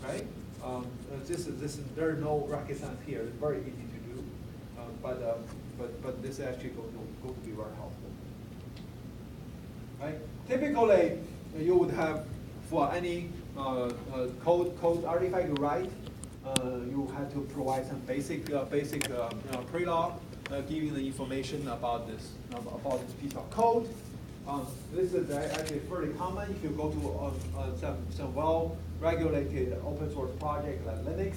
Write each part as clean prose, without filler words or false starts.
right? This is there are no rocket science here. It's very easy to do, but this is actually going to be very helpful. Right? Typically, you would have for any code artifact you write, you have to provide some basic prelog, giving the information about this piece of code. This is actually fairly common if you go to some well-regulated open source project like Linux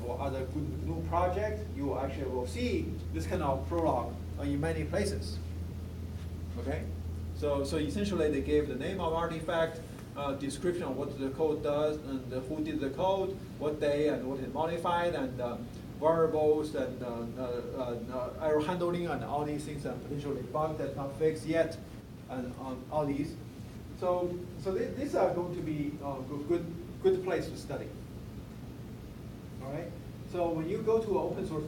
or other good GNU project. You actually will see this kind of prolog in many places. Okay, so essentially they gave the name of artifact, description of what the code does, and who did the code, what day, and what is modified, and variables, and error handling, and all these things, and potentially bug that's not fixed yet, and all these. So these are going to be a good place to study. All right. So when you go to an open source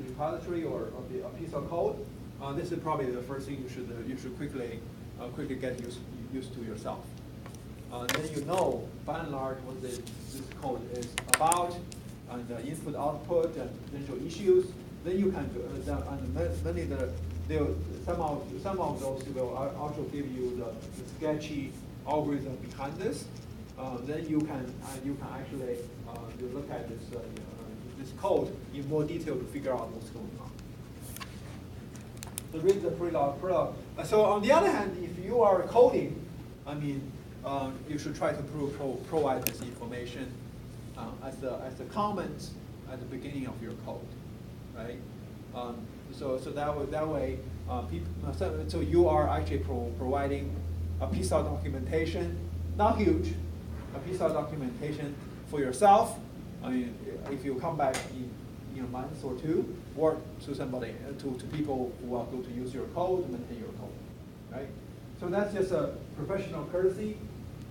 repository or a piece of code, this is probably the first thing you should quickly get used to yourself. Then you know, by and large, what this code is about, and input, output, and potential issues. Then you can some of those will also give you the sketchy algorithm behind this. Then you can actually look at this code in more detail to figure out what's going on. So read the prelog. So on the other hand, if you are coding, I mean, you should try to provide this information as a comment at the beginning of your code, right? So that way, so you are actually providing a piece of documentation, not huge, a piece of documentation for yourself. I mean, if you come back in a month or two, or to somebody, to people who are going to use your code, maintain your code, right? So that's just a professional courtesy,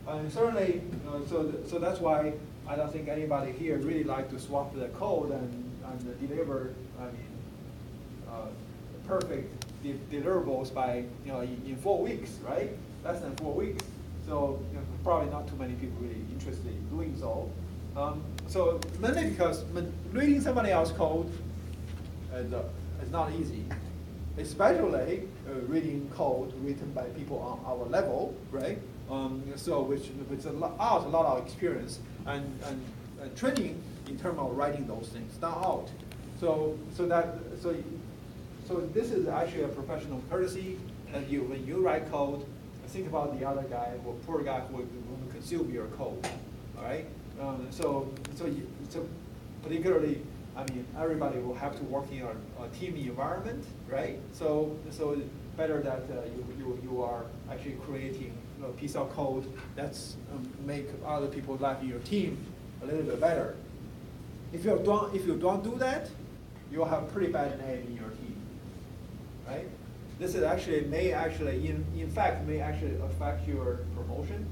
and certainly, so that's why I don't think anybody here really like to swap the code and deliver, I mean, perfect deliverables by in 4 weeks, right? Less than 4 weeks. So probably not too many people really interested in doing so. So mainly because reading somebody else's code is not easy, especially reading code written by people on our level, right? So which allows a lot of experience and training in terms of writing those things down out. So this is actually a professional courtesy. And when you write code, think about the other guy, or poor guy who will consume your code. All right. So particularly, I mean, everybody will have to work in a team environment, right? So better that you are actually creating a piece of code that's make other people's life in your team a little bit better. If you don't do that, you'll have a pretty bad name in your team, right? This is in fact may actually affect your promotion,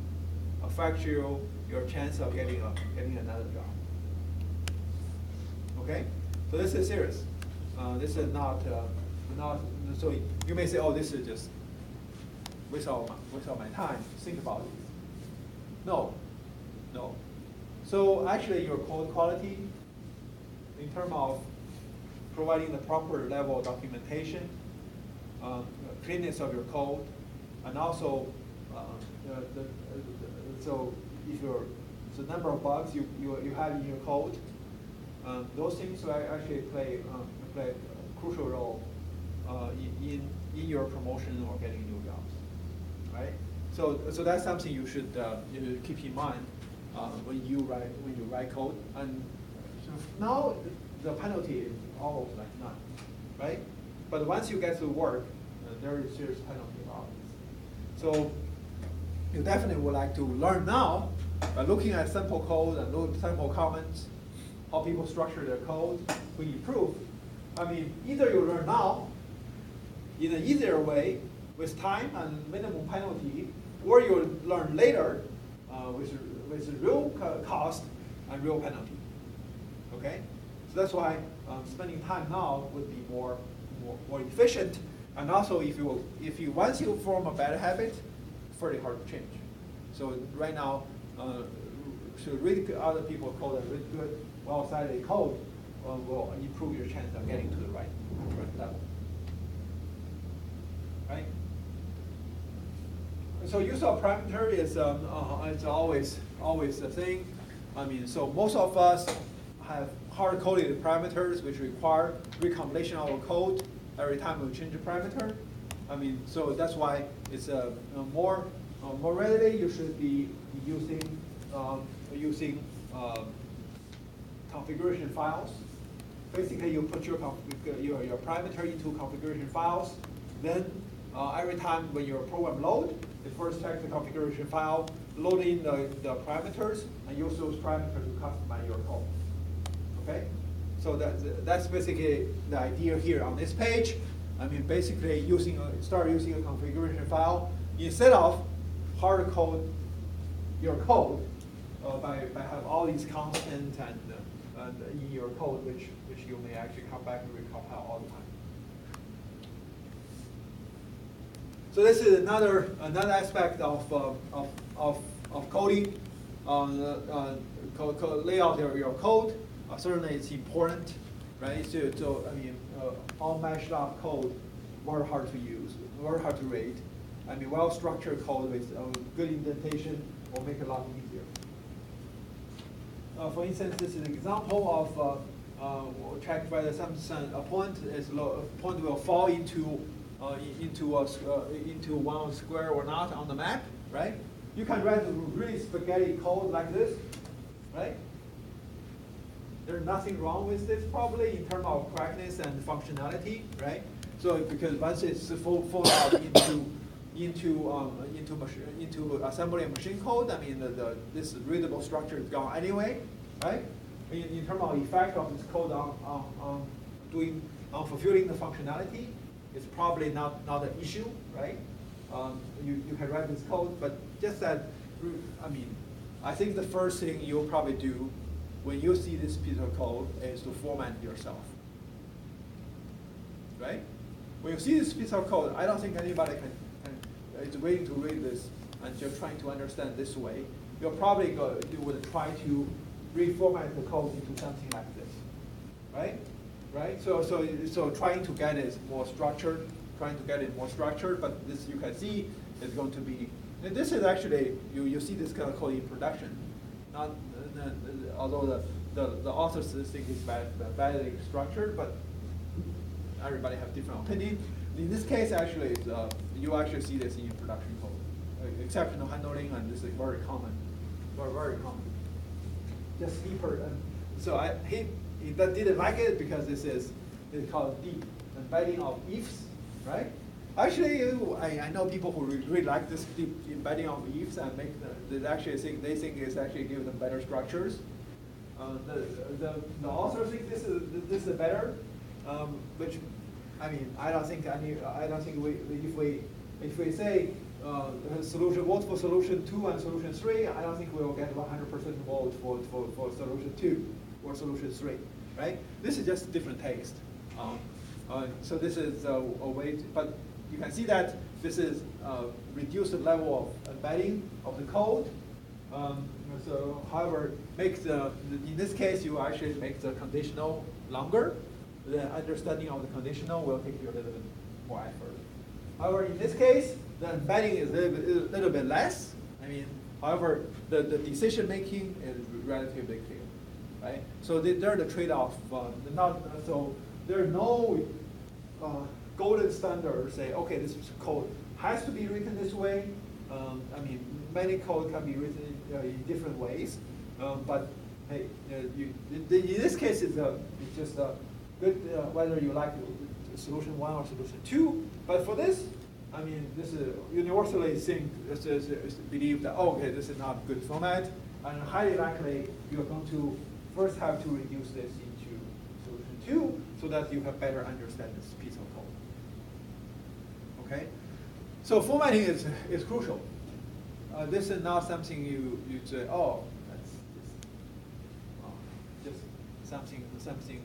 affect your chance of getting another job. Okay, so this is serious. This is not. So you may say, oh, this is just waste of my time. Think about it. No. So actually, your code quality, in terms of providing the proper level of documentation, cleanness of your code, and also so if the number of bugs you have in your code, those things will actually play a crucial role in your promotion or getting new jobs, right? So that's something you should keep in mind when you write code. And so now the penalty is almost like none, right? But once you get to work, there is serious penalty about this. So you definitely would like to learn now by looking at sample code and sample comments, how people structure their code to improve. I mean, either you learn now in an easier way with time and minimum penalty, or you learn later with real cost and real penalty. Okay, so that's why spending time now would be more efficient. And also, if you once you form a bad habit, it's very hard to change. So right now, read other people's code and read good, well-cited code will improve your chance of getting to the right level. Right? So use of parameter is it's always a thing. I mean, so most of us have hard-coded parameters which require recompilation of our code every time we change a parameter. I mean, so that's why it's more readily you should be using configuration files. Basically, you put your parameter into configuration files. Then every time when your program load, it first checks the configuration file, load in the parameters, and use those parameters to customize your code. Okay, so that's basically the idea here on this page. I mean, basically start using a configuration file instead of hard code your code by have all these constants and in your code which you may actually come back and recompile all the time. So this is another aspect of coding. Layout your code. Certainly, it's important, right? So I mean, all mashed up code very hard to use, very hard to read. I mean, well-structured code with good indentation will make it a lot easier. For instance, this is an example of we'll check whether a point will fall into one square or not on the map, right? You can write a really spaghetti code like this, right? There's nothing wrong with this probably in terms of correctness and functionality, right? So because once it's folded out into assembly and machine code, I mean this readable structure is gone anyway, right? In terms of effect of this code on fulfilling the functionality, it's probably not an issue, right? You can write this code, but just that, I mean, I think the first thing you'll probably do when you see this piece of code is to format yourself, right? When you see this piece of code, I don't think anybody is waiting to read this and just trying to understand this way. You would try to reformat the code into something like this, right? Right? So trying to get it more structured, but this you can see is going to be, and this is actually, you see this kind of code in production. Although the authors think it's badly structured, but everybody have different opinion. In this case, actually, you actually see this in production code. Exceptional handling, and this is very common, very common. Just deeper. So he didn't like it because it's called deep embedding of ifs, right? Actually, I know people who really like this deep embedding of ifs and they think it's actually give them better structures. The author think this is better, which I mean I don't think if we say solution vote for solution 2 and solution 3, I don't think we will get 100% vote for solution 2 or solution 3, right? This is just different taste. So this is a way, but you can see that this is reduced level of embedding of the code. So, however, in this case, you actually make the conditional longer. The understanding of the conditional will take you a little bit more effort. However, in this case, the embedding is a little bit less. I mean, however, the decision making is relatively clear, right? So they're the trade-off. So there are no golden standard say, okay, this code has to be written this way. I mean, many code can be written in different ways, but hey, in this case, it's just good whether you like solution 1 or solution 2. But for this, I mean, this is universally believe that okay, this is not a good format, and highly likely you're going to first have to reduce this into solution 2 so that you have better understand this piece of code. Okay, so formatting is crucial. This is not something you say, oh, that's just something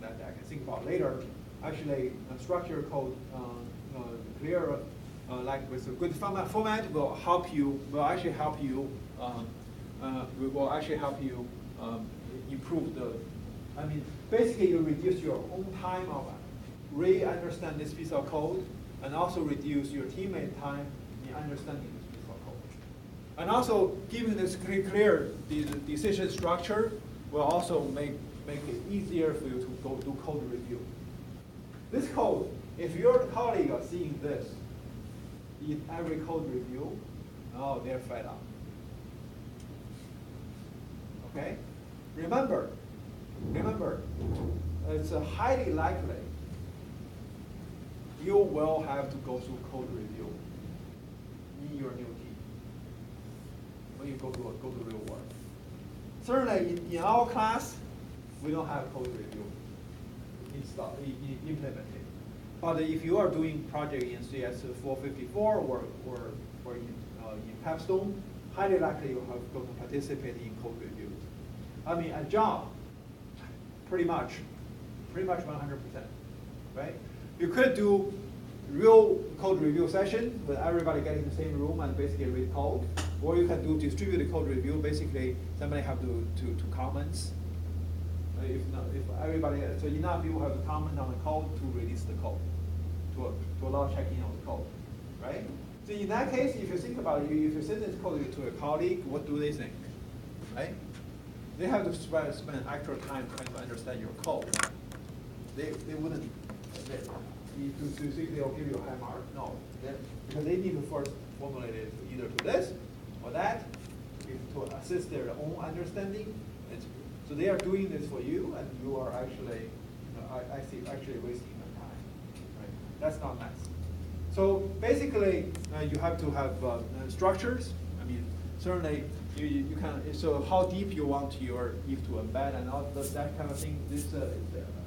that I can think about later. Actually, structured code, clear, like with a good format will actually help you will actually help you improve basically you reduce your own time of really understand this piece of code, and also reduce your teammate time in understanding this piece of code. And also giving this clear decision structure will also make it easier for you to go do code review. This code, if your colleague are seeing this in every code review, oh, they're fed up. Okay? Remember, it's highly likely you will have to go through code review in your new team when you go to real work. Certainly, in our class, we don't have code review implemented. But if you are doing project in CS 454 or in Capstone, highly likely you have going to participate in code reviews. I mean, a job, pretty much 100%, right? You could do real code review session with everybody getting in the same room and basically read code, or you can do distributed code review. Basically, somebody have to comments. If everybody, so enough people have to comment on the code to release the code, to allow checking on the code, right? So in that case, if you think about it, if you send this code to a colleague, what do they think, right? They have to spend actual time trying to understand your code. They wouldn't. To think they'll give you a high mark, no, because they need to first formulate it either to this or that, to assist their own understanding. So they are doing this for you, and you are actually, I think, actually wasting your time. Right? That's not nice. So basically, you have to have structures. I mean, certainly you can. So how deep you want if to embed and all that kind of thing. This is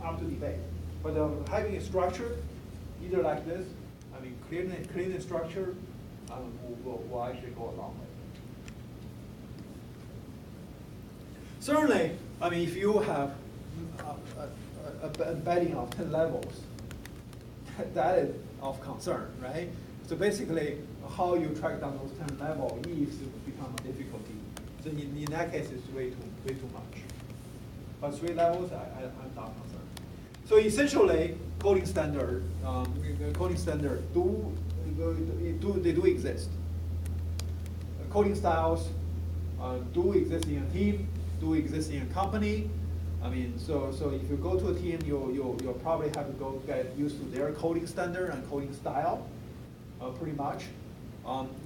up to debate. But having a structure, either like this, I mean, clean the structure, will actually go a long way. Certainly, I mean, if you have a embedding of 10 levels, that is of concern, right? So basically, how you track down those 10 levels if it become a difficulty. So in that case, it's way too much. But 3 levels, I'm not concerned. So essentially, coding standard do exist. Coding styles do exist in a team, do exist in a company. I mean, so if you go to a team, you'll probably have to go get used to their coding standard and coding style, pretty much.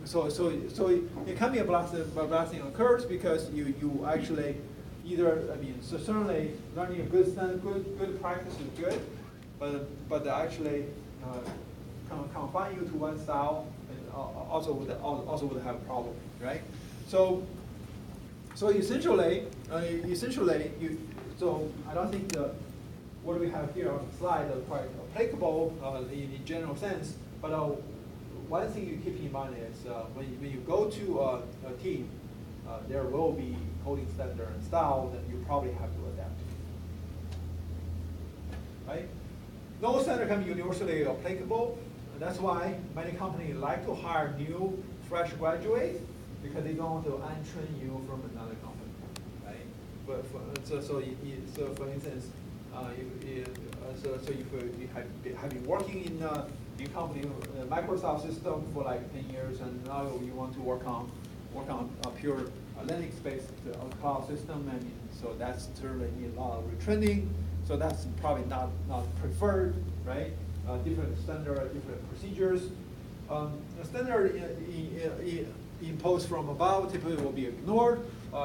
So it can be a blasting occurs because you actually either, I mean, so certainly learning a good standard, good practice is good, but actually confine you to one style and also would have a problem, right? So essentially, so I don't think what we have here on the slide are quite applicable in general sense, but one thing you keep in mind is when you go to a team, there will be coding standard and style that you probably have to adapt to. Right? No standard can be universally applicable, and that's why many companies like to hire new, fresh graduates because they don't want to untrain you from another company. Right? But so for instance, if you have been working in company Microsoft system for like 10 years, and now you want to work on a pure Linux-based cloud system, and so that's certainly need a lot of retraining. So that's probably not preferred, right? Different standard, different procedures. The standard imposed from above typically will be ignored.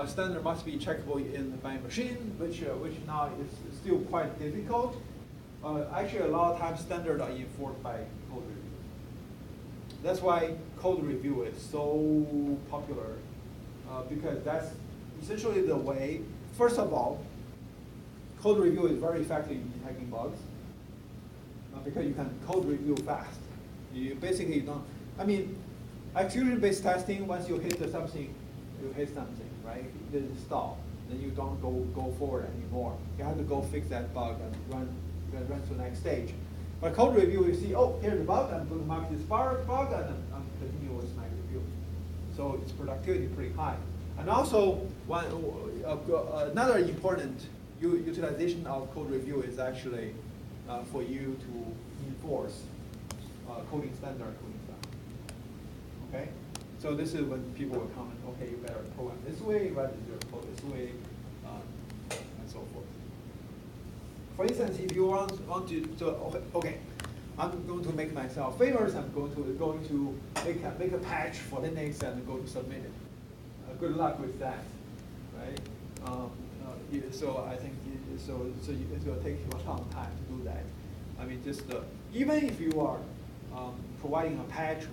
Standard must be checkable by machine, which now is still quite difficult. Actually, a lot of times standards are enforced by code review. That's why code review is so popular, because that's essentially the way. First of all, code review is very effective in detecting bugs, because you can code review fast. You basically don't. I mean, execution-based testing. Once you hit something, right? Then stop. Then you don't go forward anymore. You have to go fix that bug and run to the next stage. But code review, you see, oh, here's the bug. I'm going to mark this bug, and I'm continue with my review. So its productivity pretty high. And also, another important utilization of code review is actually for you to enforce coding standard, coding style. Okay? So this is when people will comment, okay, you better program this way, write your code this way, and so forth. For instance, if you want to, so okay, I'm going to make myself famous. I'm going to make a patch for Linux and go to submit it. Good luck with that, right? So I think it's going to take you a long time to do that. I mean, just even if you are providing a patch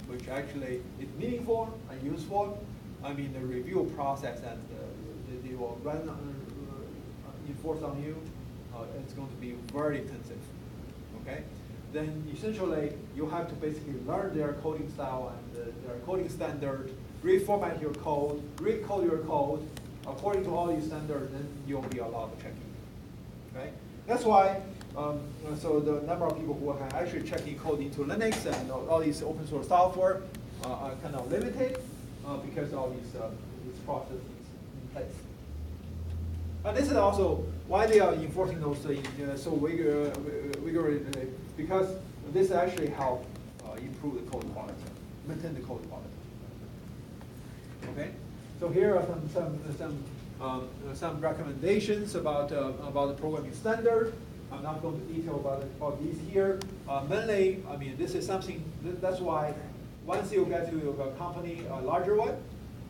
which actually is meaningful and useful, I mean the review process and they will run enforce on you. It's going to be very intensive. Okay, then essentially you have to basically learn their coding style and their coding standard, reformat your code, recode your code according to all these standards, then you'll be a lot of checking. Okay, that's why. So the number of people who are actually checking code into Linux and all these open source software are kind of limited because all these processes in place. And this is also why they are enforcing those so vigorously, because this actually help improve the code quality, maintain the code quality. Okay, so here are some recommendations about the programming standard. I'm not going to detail about these here. Mainly, I mean, this is something. That's why once you get to a company, a larger one,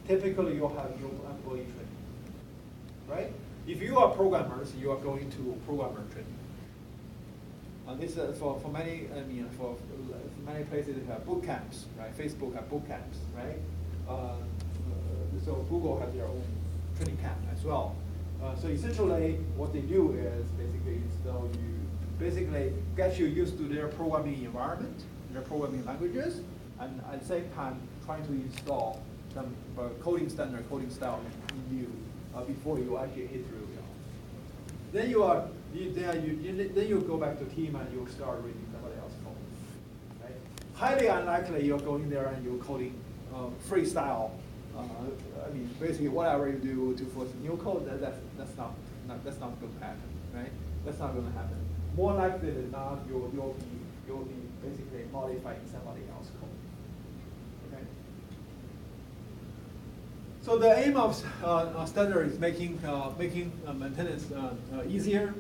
typically you'll have your employee training, right? If you are programmers, you are going to programmer training. And this is for many. I mean, for many places they have boot camps, right? Facebook have boot camps, right? So Google has their own training camp as well. So essentially, what they do is basically get you used to their programming environment, their programming languages, and at the same time trying to install some coding standard, coding style in you before you actually hit real job. Then you go back to team and you start reading somebody else's code. Right? Highly unlikely you're going there and you're coding freestyle. I mean, basically, whatever you do to force new code, that's not going to happen, right? That's not going to happen. More likely than not, you'll be basically modifying somebody else's code. Okay. So the aim of standard is making maintenance easier.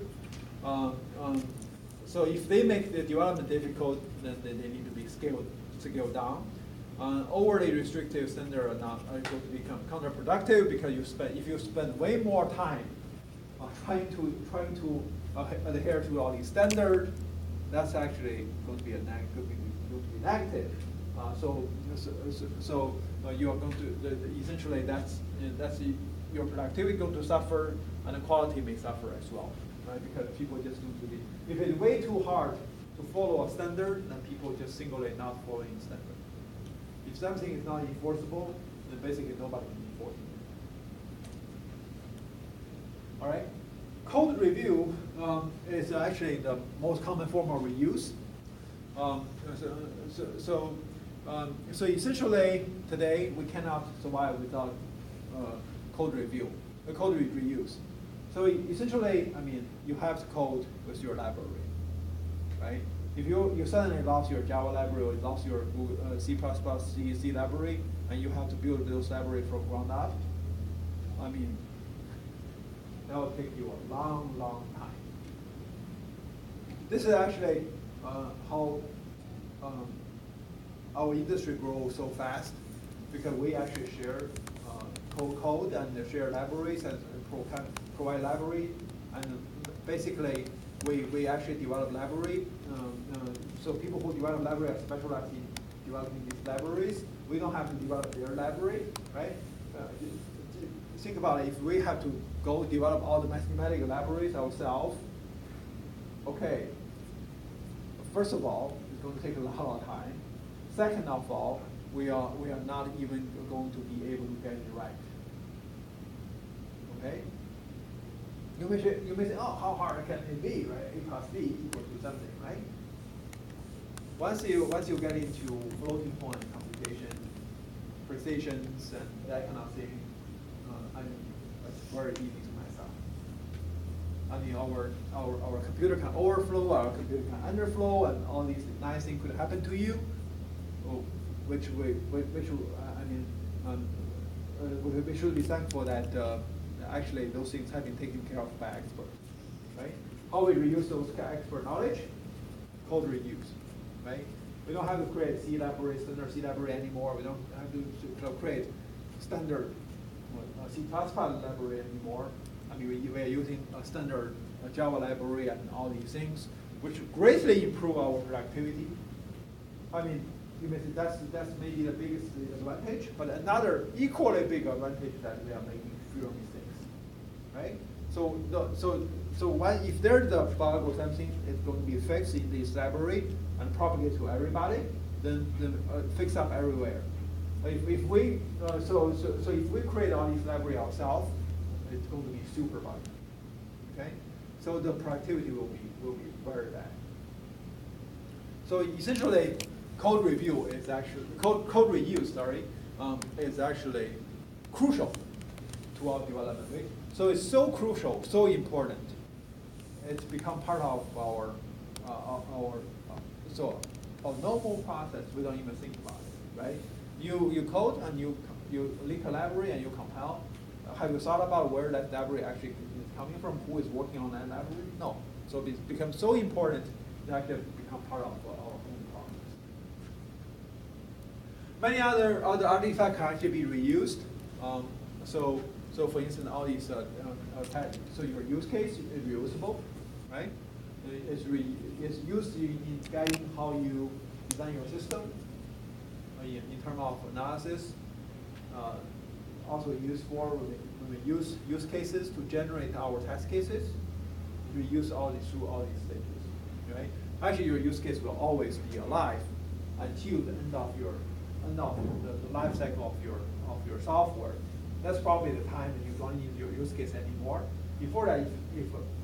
So if they make the development difficult, then they need to be scaled down. Overly restrictive standards are going to become counterproductive because if you spend way more time trying to adhere to all these standards, that's actually going to be negative. So you are going to essentially that's your productivity going to suffer and the quality may suffer as well, right? Because people just going to be, if it's way too hard to follow a standard, then people just singly not following standard. If something is not enforceable, then basically nobody can enforce it. All right. Code review is actually the most common form of reuse. So essentially, today we cannot survive without code review, code reuse. So essentially, I mean, you have to code with your library, right? If you suddenly lost your Java library or lost your C++, C library, and you have to build those libraries from ground up, I mean, that will take you a long, long time. This is actually how our industry grows so fast, because we actually share code and share libraries and provide library, and basically we actually develop library. So people who develop library are specialized in developing these libraries. We don't have to develop their library, right? Think about it. If we have to go develop all the mathematical libraries ourselves, okay. First of all, it's going to take a lot of time. Second of all, we are not even going to be able to get it right. Okay. You may say, oh, how hard can it be, right? A plus B equals to something, right? Once you get into floating point computation, precisions and that kind of thing. I mean, it's very easy to mess up. I mean, our computer can overflow, our computer can underflow, and all these nice things could happen to you, which we should be thankful that actually those things have been taken care of by experts, right? How we reuse those expert knowledge? Code reuse, right? We don't have to create C library, standard C library anymore. We don't have to create standard C++ library anymore. I mean, we are using a standard Java library and all these things, which greatly improve our productivity. I mean, you may say that's maybe the biggest advantage, but another equally big advantage is that we are making fewer mistakes, right? So if there's a bug or something, it's going to be fixed in this library and propagate to everybody, then fix up everywhere. If we create all these library ourselves, it's going to be super buggy. Okay, so the productivity will be very bad. So essentially, code review is actually code reuse. Is actually crucial to our development. Right? So it's so crucial, so important. It's become part of our normal process. We don't even think about it, right? You code and you link a library and you compile. Have you thought about where that library actually is coming from? Who is working on that library? No. So it's become so important that it become part of our own process. Many other artifacts can actually be reused. So for instance, all these so your use case is reusable, right? It's used in guiding how you design your system in terms of analysis. Also used for when we use cases to generate our test cases. We use all these through all these stages, right? Actually, your use case will always be alive until the end of the life cycle of your software. That's probably the time that you don't need your use case anymore. Before that,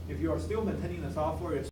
if you are still maintaining the software,